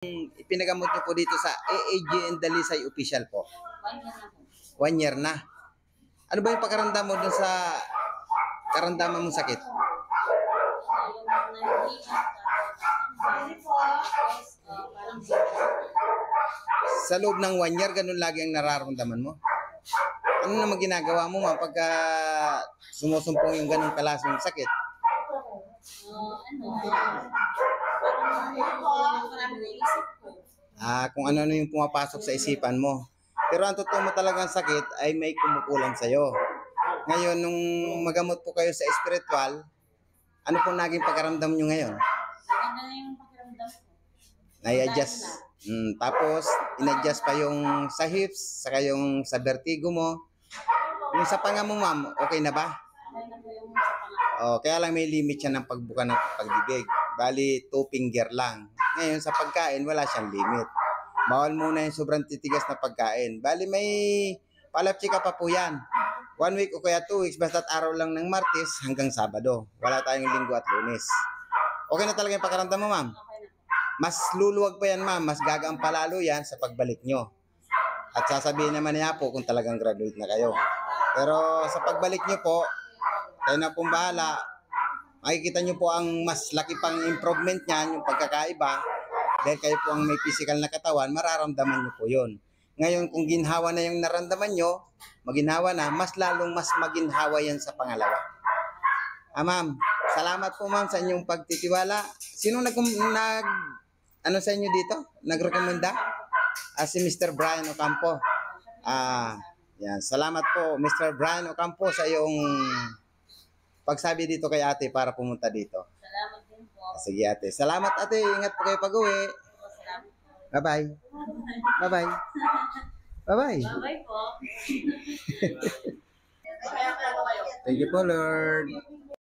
Ipinagamot niyo po dito sa AAGN Dalisay Official po? 1 year na po. 1 year na. Ano ba yung pakaramdam mo dun sa karamdaman mong sakit? Yung nahihirap parang Sa loob ng 1 year, ganun lagi ang nararamdaman mo? Ano naman ginagawa mo pagka sumusumpong yung ganun kalasong sakit? parang marami na isip ko. Kung ano-ano yung pumapasok sa isipan mo. Pero ang totoo mo talagang sakit ay may kumukulang sa'yo. Ngayon, nung magamot po kayo sa spiritual, ano po naging pagkaramdam nyo ngayon? Maganda na yung pakiramdam ko. Nai-adjust. Tapos, in-adjust pa yung sa hips, saka yung sa vertigo mo. Yung sa panga mo, ma'am, okay na ba? Okay na po yung sa pangako. Kaya lang may limit siya ng pagbuka ng pagbibig. Bali, 2 finger lang. Ngayon, sa pagkain, wala siyang limit. Bawal muna yung sobrang titigas na pagkain. Bali, may palapchika pa po yan. 1 week o kaya 2 weeks, basta't araw lang ng Martes hanggang Sabado. Wala tayong Linggo at Lunes. Okay na talaga yung pakaramdam mo, ma'am? Okay na po. Mas luluwag pa yan, ma'am. Mas gagaan palalo yan sa pagbalik nyo. At sasabihin naman niya po kung talagang graduate na kayo. Pero sa pagbalik nyo po, kayo na pong bahala. Makikita nyo po ang mas laki pang improvement niyan, yung pagkakaiba. Dahil kayo po ang may physical na katawan, mararamdaman nyo po yun. Ngayon, kung ginhawa na yung naramdaman nyo, maginhawa na, mas lalong mas maginhawa yan sa pangalawa. Ma'am, salamat po ma'am sa inyong pagtitiwala. Sino ano sa inyo dito? Nagrekomenda? Si Mr. Brian Ocampo. Yan. Salamat po, Mr. Brian Ocampo, sa iyong pagsabi dito kay ate para pumunta dito. Salamat din po. Sige ate. Salamat ate. Ingat po kayo pag-uwi. Salamat po. Bye-bye. Bye-bye. Bye-bye. Bye-bye po. Thank you po, Lord.